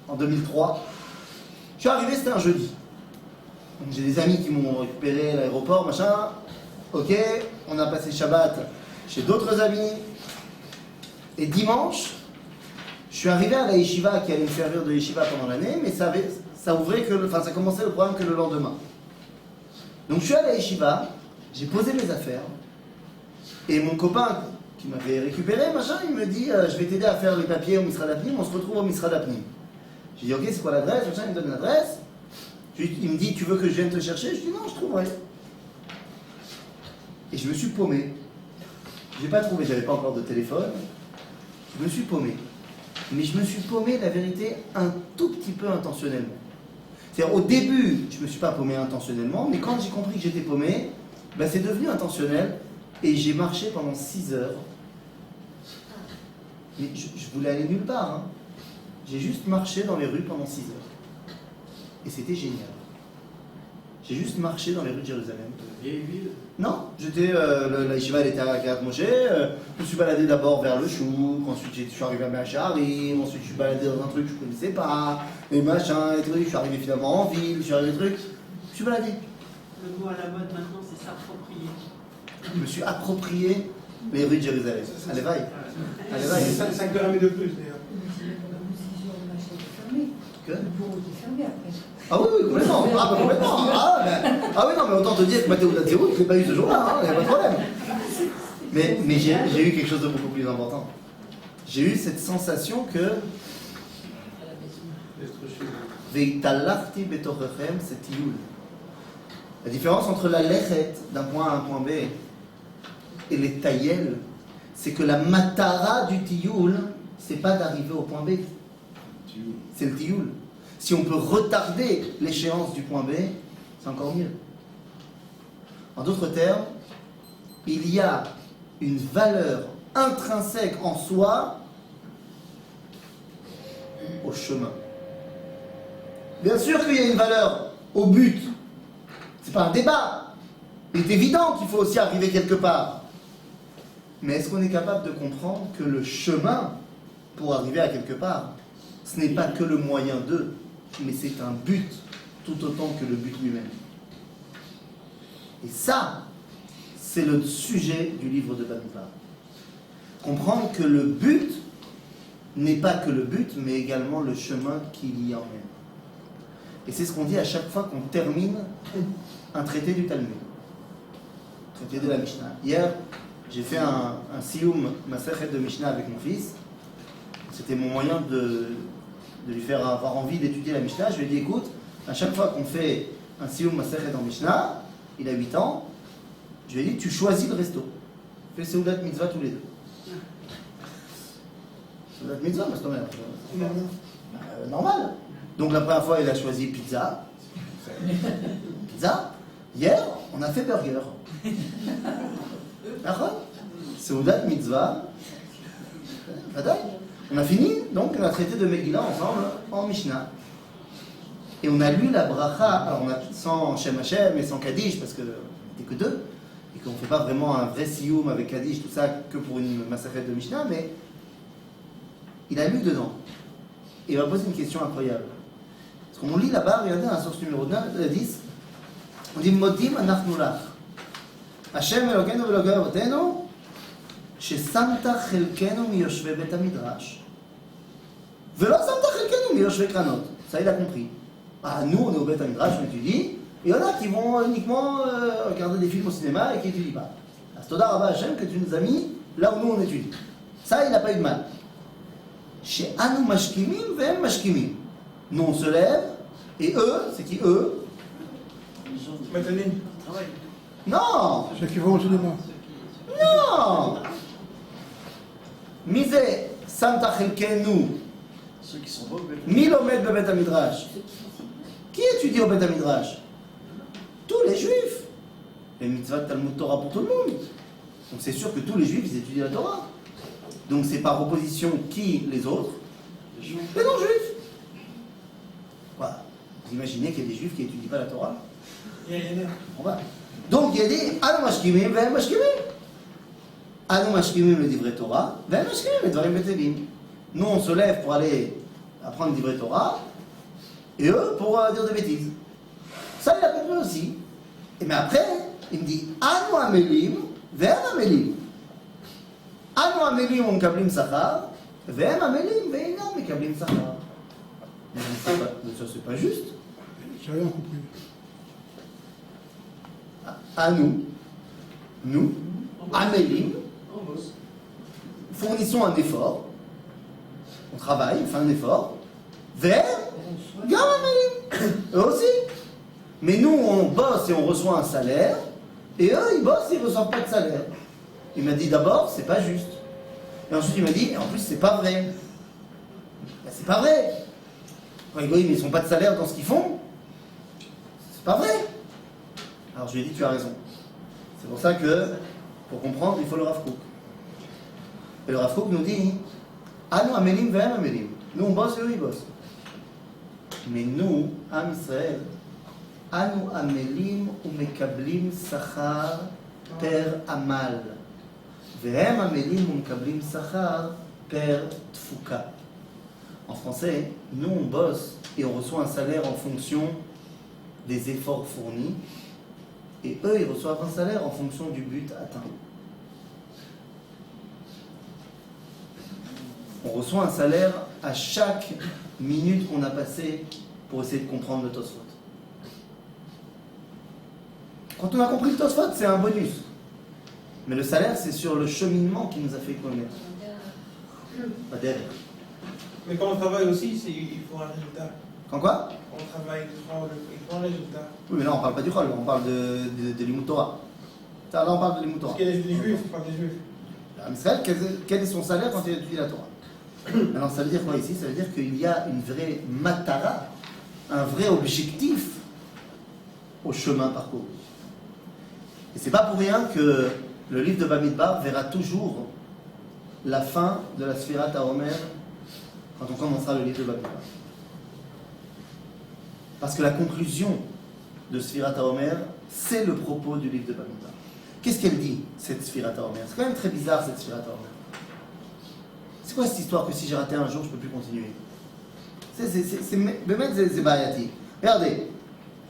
en 2003. Je suis arrivé, c'était un jeudi. Donc j'ai des amis qui m'ont récupéré à l'aéroport, machin. Ok, on a passé Shabbat chez d'autres amis. Et dimanche, je suis arrivé à la yeshiva qui allait me servir de yeshiva pendant l'année, mais ça commençait le programme que le lendemain. Donc je suis allé à la yeshiva, j'ai posé mes affaires, et mon copain qui m'avait récupéré, machin, il me dit je vais t'aider à faire les papiers au Misrad Apnim, on se retrouve au Misrad Apnim. J'ai dit ok, c'est quoi l'adresse, machin, il me donne l'adresse. Il me dit tu veux que je vienne te chercher? Je dis non, je trouverai. Et je me suis paumé. J'ai pas trouvé, j'avais pas encore de téléphone. Je me suis paumé. Mais je me suis paumé, la vérité, un tout petit peu intentionnellement. C'est-à-dire, au début, je me suis pas paumé intentionnellement, mais quand j'ai compris que j'étais paumé, ben, c'est devenu intentionnel, et j'ai marché pendant 6 heures. Mais je voulais aller nulle part, hein. J'ai juste marché dans les rues pendant 6 heures. Et c'était génial. J'ai juste marché dans les rues de Jérusalem. Vieille ville. Non, j'étais, la yeshiva elle était à Kiryat Moshe, je me suis baladé d'abord vers le chouk, ensuite je suis arrivé à Me'acharim, ensuite je suis baladé dans un truc que je ne connaissais pas, et machin, et trucs, je suis arrivé finalement en ville, je suis arrivé trucs, je suis baladé. Le mot à la mode maintenant, c'est s'approprier. Je me suis approprié les rues de Jérusalem. Allez, vaille. Allez, vaille. C'est 5 grammes de plus d'ailleurs. Que Le bureau est fermé après. Ah oui, oui, complètement. Ah, bah, complètement. Ah oui, non, mais autant te dire que Mathéo Datirou, je l'ai pas eu ce jour-là, il n'y a pas de problème. Mais j'ai eu quelque chose de beaucoup plus important. J'ai eu cette sensation que Veitalachti betochechem, c'est tioul. La différence entre la lechet d'un point A à un point B et les taïel, c'est que la matara du tioul, c'est pas d'arriver au point B. C'est le tioul. Si on peut retarder l'échéance du point B, c'est encore mieux. En d'autres termes, il y a une valeur intrinsèque en soi au chemin. Bien sûr qu'il y a une valeur au but. C'est pas un débat. Il est évident qu'il faut aussi arriver quelque part. Mais est-ce qu'on est capable de comprendre que le chemin pour arriver à quelque part, ce n'est pas que le moyen d'eux, mais c'est un but tout autant que le but lui-même. Et ça, c'est le sujet du livre de Bamidbar. Comprendre que le but n'est pas que le but, mais également le chemin qu'il y a en même. Et c'est ce qu'on dit à chaque fois qu'on termine un traité du Talmud, traité de la Mishnah. Hier, j'ai fait un sioum masechet de Mishnah avec mon fils. C'était mon moyen de lui faire avoir envie d'étudier la Mishnah. Je lui ai dit, écoute, à chaque fois qu'on fait un sioum masechet en Mishnah, il a 8 ans, je lui ai dit, tu choisis le resto. Fais Seudat Mitzvah tous les deux. Seudat Mitzvah, mais c'est normal. Normal. Donc la première fois, il a choisi pizza. Pizza. Hier, on a fait burger. D'accord? Seudat Mitzvah. On a fini, donc on a traité de Megillah ensemble en Mishnah. Et on a lu la bracha, alors on a sans Shem Hashem et sans Kaddish, parce qu'on n'était que deux, et qu'on ne fait pas vraiment un vrai sioum avec Kaddish, tout ça, que pour une masachet de Mishnah, mais il a lu dedans. Et il m'a posé une question incroyable. Parce qu'on lit là-bas, regardez dans la source numéro 10, on dit Modim anachnu lach. Hashem Elokeinu ve'Elokei avotenu, ששמת חלקנו מיושבי בית המדרש ולא שמת חלקנו מיושבי קרנות. Ça il a compris. Ah, nous on est au Beth Midrash, on étudie, et il y en a qui vont uniquement regarder des films au cinéma et qui n'étudient pas. Toda Rabba Hashem que tu nous as mis là où nous on étudie. Ça il n'a pas eu de mal. She'anu mashkimim ve'em mashkimim. Nous on se lève, et eux, c'est qui eux? Maintenant, Non. ceux qui vont au cinéma. Non. מי זה שמת חלקנו? Ceux qui sont beaux, מי לומד בבית המדרש? Qui étudie au בית המדרש? Tous les juifs. Les mitzvahs de Talmud Torah pour tout le monde. Donc c'est sûr que tous les juifs, ils étudient la Torah. Donc c'est par opposition qui les autres? Les non-juifs. Voilà. Vous imaginez qu'il y a des juifs qui n'étudient pas la Torah? On va. Donc il y a dit, Anu mashkimim ve'hem mashkimim. Anu mashkimim le divrei Torah, ve'hem mashkimim le dvarim betevim. Nous on se lève pour aller apprendre le divrei Torah, et eux pour dire des bêtises. Ça il a compris aussi. Et mais après, il me dit, Anu amelim ve'hem amelim. Anu amelim umkablim sachar, ve'hem amelim ve'inam mekablim sachar. Mais ça c'est pas juste. J'ai rien compris. À nous, Amélim, On bosse. fournissons un effort, on travaille, on fait un effort, vers Gam Amélim, eux aussi. Mais nous, on bosse et on reçoit un salaire, et eux, ils bossent et ils ne reçoivent pas de salaire. Il m'a dit d'abord, c'est pas juste. Et ensuite, il m'a dit, et en plus, c'est pas vrai. Ben, c'est pas vrai. Quand ils voient, mais ils n'ont pas de salaire dans ce qu'ils font, c'est pas vrai. Alors je lui ai dit, tu as raison. C'est pour ça que, pour comprendre, il faut le Rav Kook. Et le Rav Kook nous dit, Anu amelim ve'hem amelim. Nous on bosse et eux ils bossent. Mais nous, Am Israël, Anu amelim umekablim sachar per amal. Ve'hem amelim umekablim sachar per tfuka. En français, nous on bosse et on reçoit un salaire en fonction des efforts fournis. Et eux, ils reçoivent un salaire en fonction du but atteint. On reçoit un salaire à chaque minute qu'on a passée pour essayer de comprendre le Tosfot. Quand on a compris le Tosfot, c'est un bonus. Mais le salaire, c'est sur le cheminement qui nous a fait connaître. Pas derrière. Mais quand on travaille aussi, il faut un résultat. Quand quoi? Quand on travaille, il faut un résultat. Oui, mais là, on parle pas du Chol, on parle de l'Imout Torah. Ça, là, on parle de l'Imout Torah. Parce qu'il y a des juifs, pas des juifs. En Israël, quel est son salaire quand il étudie la Torah? Alors, ça veut dire quoi ici? Ça veut dire qu'il y a une vraie matara, un vrai objectif au chemin parcouru. Et c'est pas pour rien que le livre de Bamidbar verra toujours la fin de la Sfirat HaOmer quand on commencera le livre de Bamidbar. Parce que la conclusion de Sfirat HaOmer, c'est le propos du livre de Bamidbar. Qu'est-ce qu'elle dit, cette Sfirat HaOmer? C'est quand même très bizarre, cette Sfirat HaOmer. C'est quoi cette histoire que si j'ai raté un jour, je ne peux plus continuer? C'est בעייתי. regardez.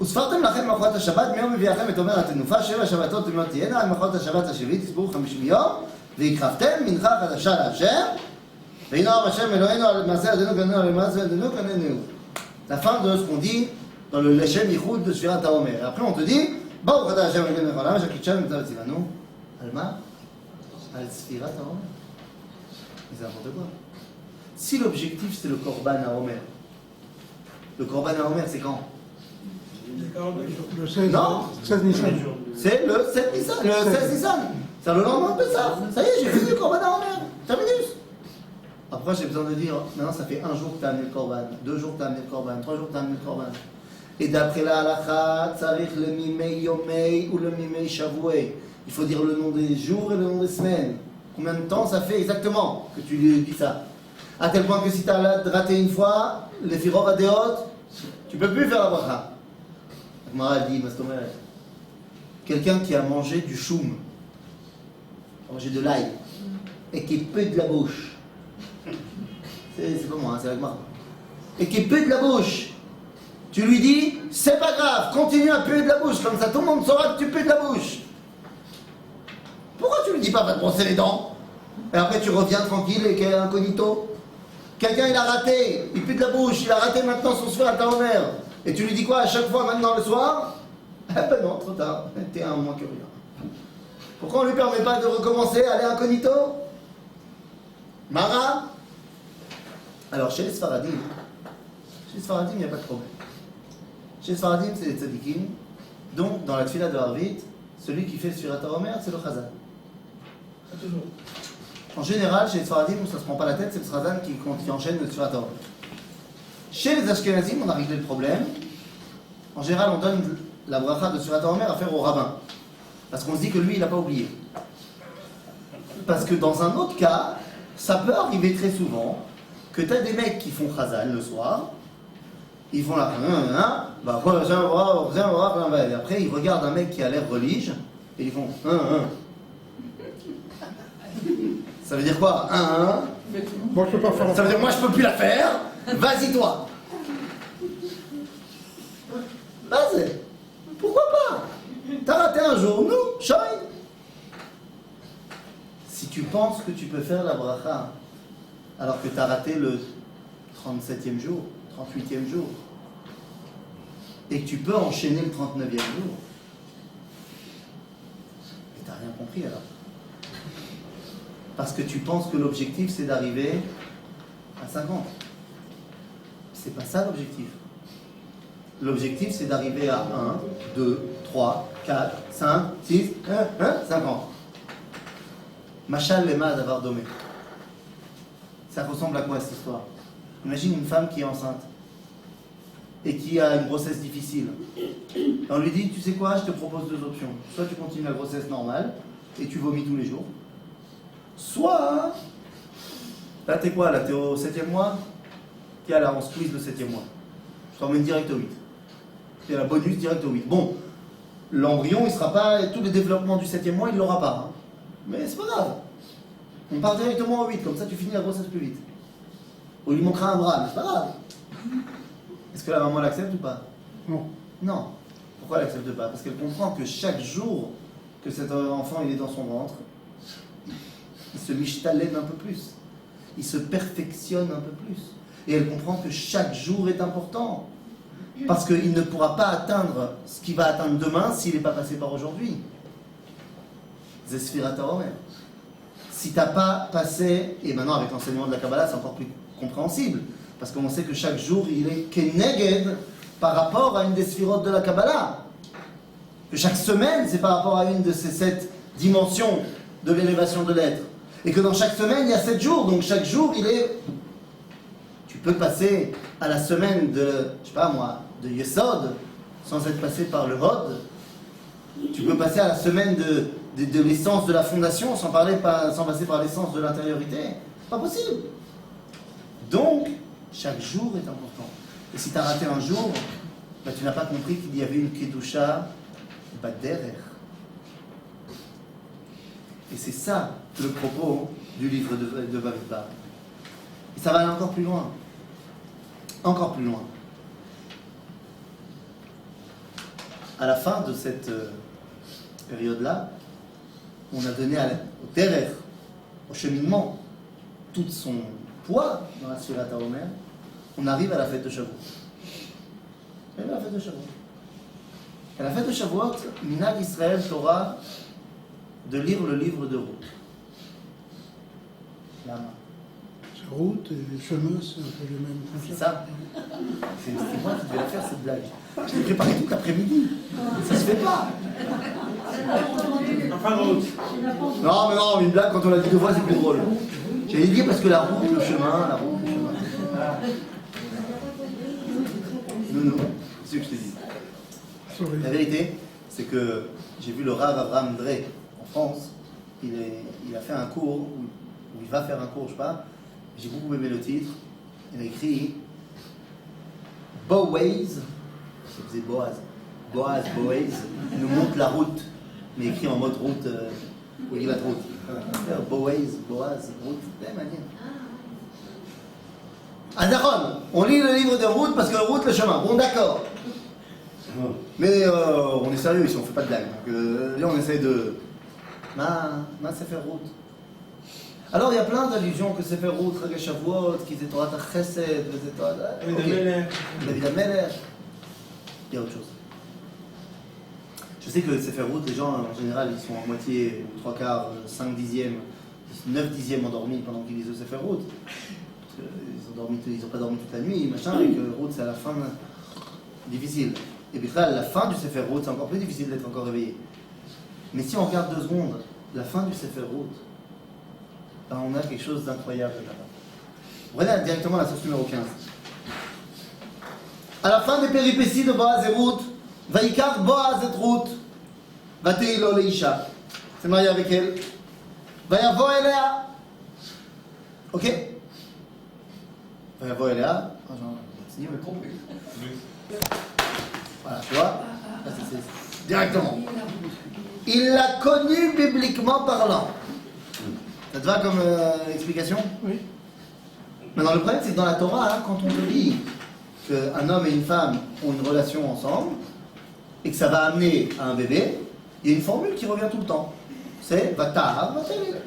וספרתם לכם מאכלות השבת מיום מביאכם את עומר התנופה 7 שבתות תמימות תהיינה על מאכלות השבת השביעית תספרו 50 יום והקרבתם מנחה חדשה להשם וינועם השם אלוהינו על מעשה ידינו כננו על מעשה ידינו כננו. La fin de ce qu'on dit dans le Leshem Yichud de Sfirat HaOmer. Et après on te dit Baruch atah Hashem Eloheinu melech haolam asher kidshanu v'tzava tzivanu. Al ma? Al Sfirat HaOmer. C'est n'importe quoi. Si l'objectif c'est le Korban HaOmer, le Korban HaOmer c'est quand? Le 16, Non. 16 Nissan. C'est le 7 Nissan, le 16 Nissan. C'est le lendemain de ça. Ça y est, j'ai fini le Korban HaOmer. Terminus. Après j'ai besoin de dire, maintenant ça fait un jour que tu as amené le Korban, 2 jours que tu as amené le Korban, 3 jours que tu as amené le Korban. Et d'après la halakha, tzarich le mimei yomei ou le mimei shavoué. Il faut dire le nom des jours et le nom des semaines. Combien de temps ça fait exactement que tu lui dis ça? À tel point que si tu as raté une fois, les firov adéot, tu peux plus faire la bracha. La Gemara dit, quelqu'un qui a mangé du choum, mangé de l'ail, et qui est peu de la bouche. C'est pas moi, hein, c'est la Gemara. Et qui est peu de la bouche. Tu lui dis, c'est pas grave, continue à puer de la bouche, comme ça tout le monde saura que tu pues de la bouche. Pourquoi tu lui dis pas, va te brosser les dents? Et après tu reviens tranquille et qu'il y a incognito. Quelqu'un il a raté, il pue de la bouche, il a raté maintenant son Sfirat HaOmer. Et tu lui dis quoi à chaque fois maintenant le soir? Eh ben non, trop tard, t'es un moins que rien. Pourquoi on lui permet pas de recommencer, aller incognito? Mara? Alors chez les Sfaradim, il n'y a pas de problème. Chez les Sfaradim, c'est les tzadikim. Donc, dans la tfila de Harvit, celui qui fait Sfirat HaOmer, c'est le Chazan. Toujours. En général, chez les Sfaradim, où ça ne se prend pas la tête, c'est le Chazan qui enchaîne le Sfirat HaOmer. Chez les Ashkenazim, on a réglé le problème. En général, on donne la bracha de Sfirat HaOmer à faire au rabbin. Parce qu'on se dit que lui, il n'a pas oublié. Parce que dans un autre cas, ça peut arriver très souvent que tu as des mecs qui font Chazal le soir, ils font la bah, et après ils regardent un mec qui a l'air religieux et ils font Ça veut dire quoi? Moi, je peux pas faire Ça veut dire moi je peux plus la faire, vas-y toi. Vas-y. Pourquoi pas? T'as raté un jour, nous, shine. Si tu penses que tu peux faire la bracha alors que t'as raté le 37e jour, 38e jour, et que tu peux enchaîner le 39e jour, et t'as rien compris alors. Parce que tu penses que l'objectif c'est d'arriver à 50. C'est pas ça l'objectif. L'objectif c'est d'arriver à 1, 2, 3, 4, 5, 6, 50. Machal lema d'avoir domé. Ça ressemble à quoi cette histoire? Imagine une femme qui est enceinte et qui a une grossesse difficile. On lui dit, tu sais quoi, je te propose 2 options. Soit tu continues la grossesse normale et tu vomis tous les jours. Soit, là t'es quoi, là t'es au 7e mois? Tiens là, on squeeze le 7e mois. Je t'emmène direct au 8. Et la bonus direct au 8. Bon, l'embryon, il sera pas, tous les développements du 7e mois, il l'aura pas. Hein. Mais c'est pas grave. On part directement au 8, comme ça tu finis la grossesse plus vite. On lui manquera un bras, mais c'est pas grave. Est-ce que la maman l'accepte ou pas? Non. Non. Pourquoi elle l'accepte pas? Parce qu'elle comprend que chaque jour que cet enfant il est dans son ventre, il se mishtalène un peu plus. Il se perfectionne un peu plus. Et elle comprend que chaque jour est important. Parce qu'il ne pourra pas atteindre ce qu'il va atteindre demain s'il n'est pas passé par aujourd'hui. Zesfirat HaOmer. Si tu n'as pas passé, et maintenant avec l'enseignement de la Kabbalah, c'est encore plus compréhensible. Parce qu'on sait que chaque jour, il est keneged par rapport à une des sphirotes de la Kabbalah. Que chaque semaine, c'est par rapport à une de ces 7 dimensions de l'élévation de l'être. Et que dans chaque semaine, il y a 7 jours. Donc chaque jour, il est... Tu peux passer à la semaine de, je sais pas moi, de Yesod, sans être passé par le Hod. Tu peux passer à la semaine de l'essence de la fondation, sans passer par l'essence de l'intériorité. C'est pas possible. Donc, chaque jour est important. Et si tu as raté un jour, bah, tu n'as pas compris qu'il y avait une Kedusha Baderer. Et c'est ça le propos du livre de Bamidbar. Et ça va aller encore plus loin. Encore plus loin. À la fin de cette période-là, on a donné au Terer, au cheminement, tout son poids dans la Sfirat HaOmer. On arrive à la fête de Shavuot. On arrive à la fête de Shavuot. À la fête de Shavuot, Minhag Israël Torah de lire le livre de Ruth. Lama. Route et chemin, c'est un peu le même C'est concept. ça. C'est moi qui devais la faire cette blague. Je l'ai préparée tout l'après-midi. Ça se fait pas. Enfin, route. Non, mais non, une blague, quand on l'a dit 2 fois, c'est plus drôle. J'allais dire parce que la route, le chemin, la route, le chemin. Non, c'est ce que je t'ai dit. Sorry. La vérité, c'est que j'ai vu le Rav Avraham Drey en France. Il a fait un cours, ou il va faire un cours, je sais pas. J'ai beaucoup aimé le titre. Il a écrit Boaz, ça faisait Boaz. Boaz nous montre la route, mais écrit en mode route, où il va de route. Boaz, route, c'est manière. Adaron, on lit le livre de route parce que route, le chemin. Bon, d'accord. Mais on est sérieux ici, on fait pas de blague. Donc, là, on essaye de. Ça fait route. Alors, il y a plein d'allusions que c'est fait route, Chag Shavuot, qu'ils étaient Torah Chesed, David Amelech. Il y a autre chose. Je sais que c'est fait route, les gens en général ils sont en moitié, 3/4, 5 dixièmes, 9 dixièmes endormis pendant qu'ils lisent le Sefer route. Parce qu'ils n'ont pas dormi toute la nuit, machin, et que route c'est à la fin difficile. Et puis là, la fin du Sefer route, c'est encore plus difficile d'être encore réveillé. Mais si on regarde 2 secondes, la fin du Sefer route, ben on a quelque chose d'incroyable là-bas. Voilà directement la source numéro 15. À la fin des péripéties de Boaz et Ruth, Vaikar Boaz et Ruth, Vateilo Leisha. C'est marié avec elle. Vayavo Elea. Ok? Vayavo Elea. Il avait compris. Voilà, tu vois? Là, c'est directement. Il l'a connu bibliquement parlant. Ça te va comme explication? Oui. Maintenant, le problème, c'est que dans la Torah, hein, quand on te dit qu'un homme et une femme ont une relation ensemble et que ça va amener à un bébé, il y a une formule qui revient tout le temps. C'est Vatahar, Vateled.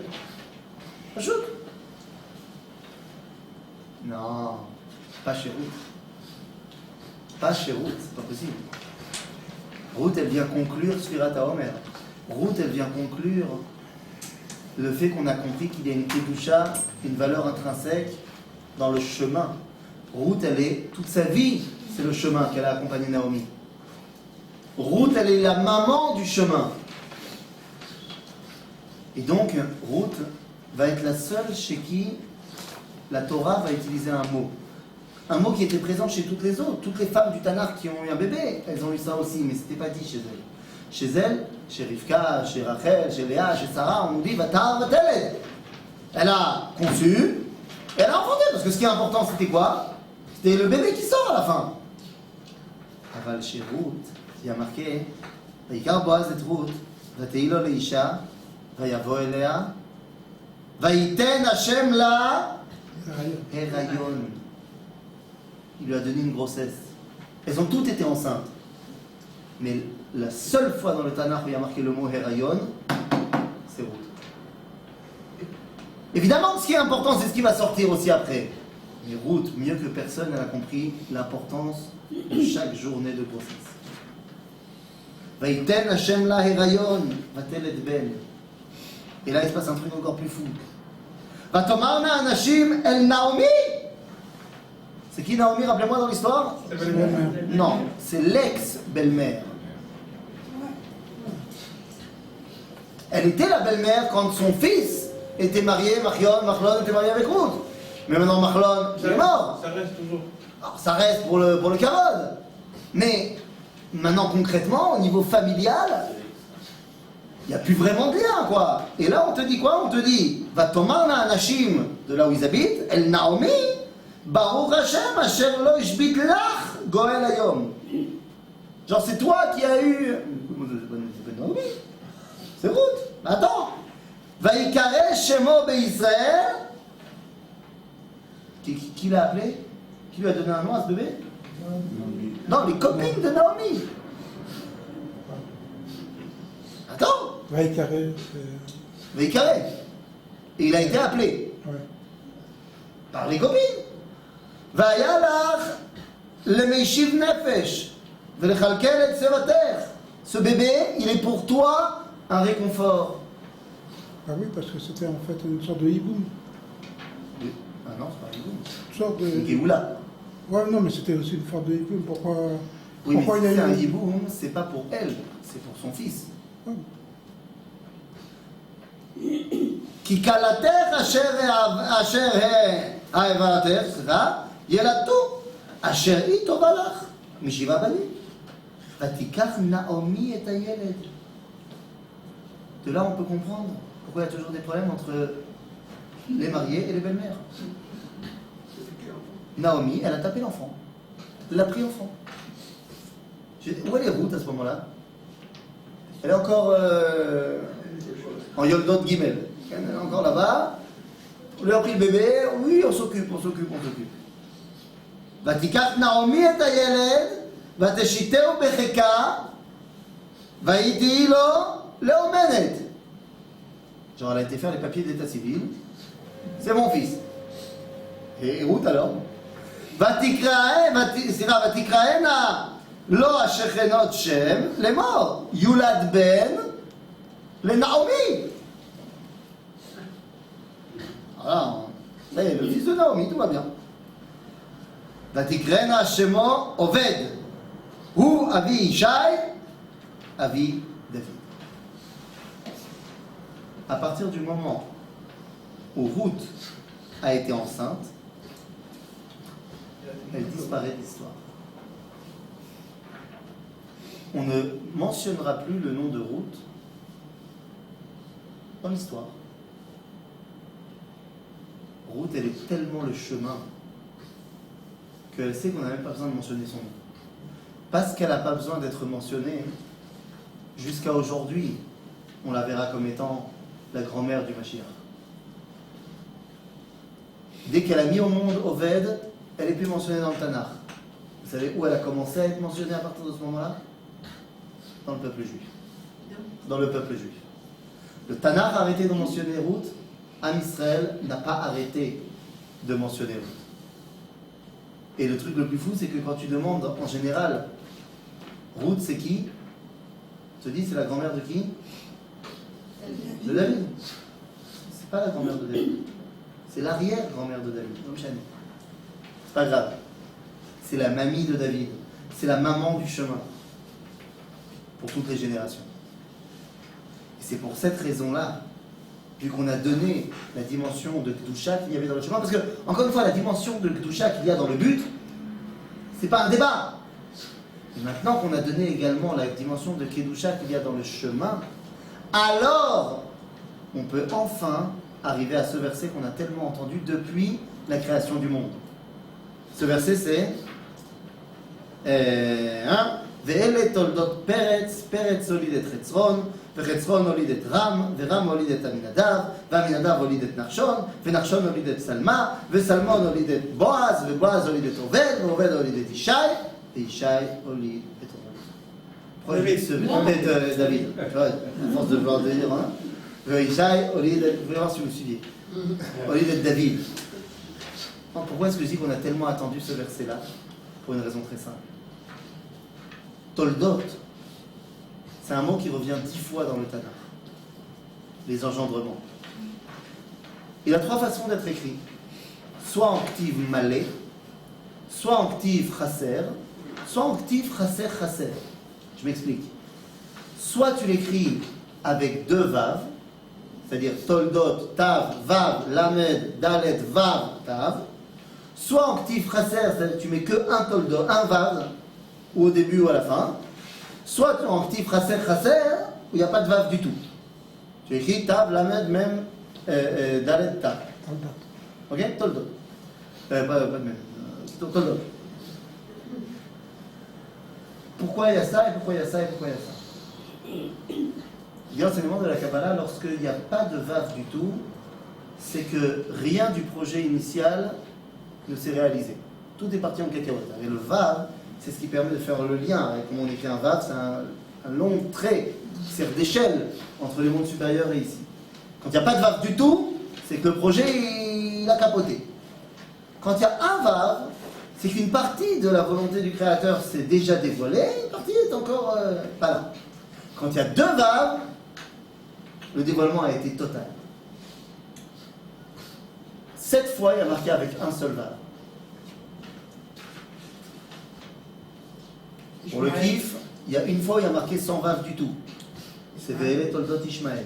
Ajoute. Non, pas chez Ruth. Pas chez Ruth, c'est pas possible. Ruth, elle vient conclure Sfirat HaOmer. Ruth, elle vient conclure le fait qu'on a compris qu'il y a une kedusha, une valeur intrinsèque dans le chemin. Ruth, elle est, toute sa vie, c'est le chemin qu'elle a accompagné Naomi. Ruth, elle est la maman du chemin. Et donc, Ruth va être la seule chez qui la Torah va utiliser un mot. Un mot qui était présent chez toutes les autres. Toutes les femmes du Tanakh qui ont eu un bébé, elles ont eu ça aussi, mais ce n'était pas dit chez elles. Chez elles, chez Rivka, chez Rachel, chez Léa, chez Sarah, on nous dit Vatahar Vateled. Elle a conçu, et elle a enfanté, parce que ce qui est important, c'était quoi? C'était le bébé qui sort à la fin. Aval chez Ruth, il y a marqué Vaikar Boaz et Ruth, Vateilo leisha, Vayavo elea, Vaiten Hashem la Herayon. Il lui a donné une grossesse. Elles ont toutes été enceintes. Mais la seule fois dans le Tanakh où il y a marqué le mot Herayon, c'est Ruth. Évidemment, ce qui est important, c'est ce qui va sortir aussi après. Mais Ruth, mieux que personne, elle a compris l'importance de chaque journée de grossesse. Vaiten Hashem la Herayon, Vateled ben. Et là, il se passe un truc encore plus fou. Vatomarna Anashim El Naomi. C'est qui Naomi, rappelez-moi dans l'histoire? Non, c'est l'ex-belle-mère. Elle était la belle-mère quand son fils était marié, Machlon était marié avec Ruth. Mais maintenant Machlon, il est mort. Ça reste toujours. Alors, ça reste pour le kavod. Mais maintenant concrètement, au niveau familial, il n'y a plus vraiment de lien, quoi. Et là, on te dit quoi? On te dit, va tomarna anashim, de là où ils habitent, El Naomi, Baruch Hashem, Asher lo ishbit lach, Goel Hayom. Genre, c'est toi qui as eu. C'est Naomi. C'est Ruth. Attends. Vaikare Shemo Israël. Qui l'a appelé? Qui lui a donné un nom à ce bébé? Non, les copines de Naomi. Attends. Vaikare, Vaikare. Et il a été appelé ouais. par les copines. Vayalach le Meishiv Nefesh. Velechalkel et Sevater. Ce bébé, il est pour toi un réconfort. Ah oui, parce que c'était en fait une sorte de hiboum. Oui. Ah non, c'est pas un hiboum. Une sorte de... Une Géoula. Ouais, non, mais c'était aussi une forme de hiboum. Pourquoi Oui, mais il y si a c'est un eu... hiboum, c'est pas pour elle, c'est pour son fils. Ouais. כי כלתך אשר האבלתך, סליחה, ילדתו, אשר היא טובה לך, משבעה בנים. ותיקח נעמי את הילד. De là, on peut comprendre pourquoi il y a toujours des problèmes entre les mariés et les belles-mères. Naomi, elle a tapé l'enfant. Elle l'a pris enfant. Où est les routes à ce moment-là? Elle est encore en Yoldot Gimel. Elle est encore là-bas. On lui a pris le bébé. Oui, on s'occupe. ותיקח נעמי את הילד, ותשיתהו בחיקה, והייתי לו לאומנת. Genre, elle a été faire les papiers d'état civil. C'est mon fils. Et Ruth alors? ותקראנה לו השכנות שם לאמור, יולד בן לנעמי. Voilà, c'est le fils de Naomi, tout va bien. ותקראנה שמו עובד, הוא אבי ישי, אבי דוד. À partir du moment où Ruth a été enceinte, elle disparaît de l'histoire. On ne mentionnera plus le nom de Ruth dans l'histoire. Ruth, elle est tellement le chemin qu'elle sait qu'on n'a même pas besoin de mentionner son nom. Parce qu'elle n'a pas besoin d'être mentionnée, jusqu'à aujourd'hui, on la verra comme étant la grand-mère du Mashiach. Dès qu'elle a mis au monde Oved, elle est plus mentionnée dans le Tanakh. Vous savez où elle a commencé à être mentionnée à partir de ce moment-là? Dans le peuple juif. Dans le peuple juif. Le Tanakh a arrêté de mentionner Ruth, Am Israël n'a pas arrêté de mentionner Ruth. Et le truc le plus fou, c'est que quand tu demandes en général, Ruth c'est qui? Tu te dis c'est la grand-mère de qui? De David. C'est pas la grand-mère de David. C'est l'arrière-grand-mère de David. Donc, c'est pas grave. C'est la mamie de David. C'est la maman du chemin. Pour toutes les générations. Et c'est pour cette raison-là, vu qu'on a donné la dimension de Kedusha qu'il y avait dans le chemin, parce que, encore une fois, la dimension de Kedusha qu'il y a dans le but, c'est pas un débat. Et maintenant qu'on a donné également la dimension de Kedusha qu'il y a dans le chemin, alors on peut enfin arriver à ce verset qu'on a tellement entendu depuis la création du monde. Ce verset c'est Ve'ele toldot Peretz, Peretz olid et Chetzron, Chetzron olid et Ram, Ram olid et Aminadav, Aminadav olid et Nachshon, Nachshon olid et Salma, Salmon olid et Boaz, Boaz olid et Oved, Oved olid et Ishai, et Ishai olid et Oved. Peut-être David, à force de vouloir dire, Ishai olid et, vous voulez voir si vous me suiviez, olid et David. Pourquoi est-ce que je dis qu'on a tellement attendu ce verset-là? Pour une raison très simple. Toldot, c'est un mot qui revient 10 fois dans le Tanakh. Les engendrements. Il a 3 façons d'être écrit. Soit en ktiv malé, soit en ktiv chaser, soit en ktiv chaser chaser. Je m'explique. Soit tu l'écris avec 2 vav, c'est-à-dire toldot, tav, vav, lamed, dalet, vav, tav. Soit en ktiv chaser, c'est-à-dire que tu mets que un toldot, un vav, ou au début ou à la fin, soit en ktiv chaser chaser, où il n'y a pas de vav du tout. Tu écris tav, lamed, même, dalet, tav. Ok? Toldot. Pas de même. Toldot. Pourquoi il y a ça, et pourquoi il y a ça, et pourquoi il y a ça? Il y a l'enseignement de la Kabbalah, lorsqu'il n'y a pas de vav du tout, c'est que rien du projet initial ne s'est réalisé. Tout est parti en cacahuète. Et le vav, c'est ce qui permet de faire le lien. Et comme on écrit un vav, c'est un long trait qui sert d'échelle entre les mondes supérieurs et ici. Quand il n'y a pas de vav du tout, c'est que le projet, il a capoté. Quand il y a un vav, c'est qu'une partie de la volonté du créateur s'est déjà dévoilée, une partie est encore pas là. Quand il y a 2 vav, le dévoilement a été total. 7 fois, il y a marqué avec un seul vav. Pour le kif, il y a une fois où il y a marqué sans vav du tout. C'est Ve'ele toldot Ishmael.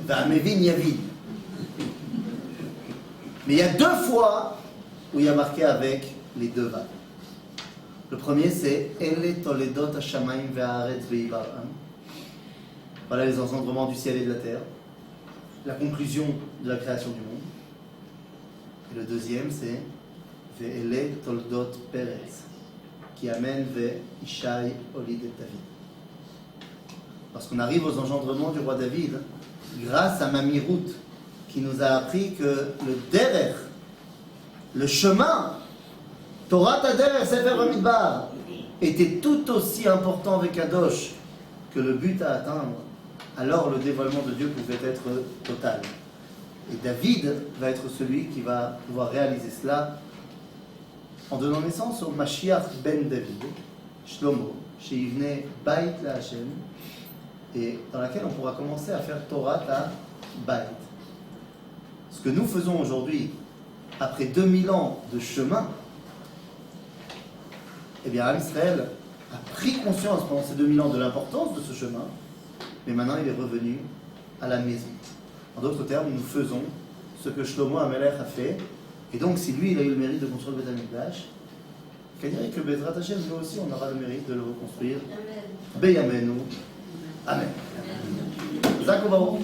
Ve'amevin yavid. Mais il y a 2 fois où il y a marqué avec les 2 vav. Le premier c'est Ele toledot hashamayim ve'haaretz ve'ibaram. Voilà les engendrements du ciel et de la terre. La conclusion de la création du monde. Et le deuxième c'est Ve'ele toldot Peretz, qui amène Ve'ishai olid et David. Lorsqu'on arrive aux engendrements du roi David, grâce à Mamie Ruth, qui nous a appris que le derer, le chemin, Torah Tader, Sefer Bamidbar, était tout aussi important avec Kadosh que le but à atteindre, alors le dévoilement de Dieu pouvait être total. Et David va être celui qui va pouvoir réaliser cela en donnant naissance au Mashiach ben David, Shlomo, chez Yivne Bait la Hashem, et dans laquelle on pourra commencer à faire Torah ta Bait. Ce que nous faisons aujourd'hui, après 2000 ans de chemin, eh bien, Israël a pris conscience pendant ces 2000 ans de l'importance de ce chemin, mais maintenant il est revenu à la maison. En d'autres termes, nous faisons ce que Shlomo HaMelech a fait, et donc si lui il a eu le mérite de construire le Beth Amikdash, qu'à dire que Bezrat Hashem, nous aussi on aura le mérite de le reconstruire. Beyamenu. Amen. Zak Baruch.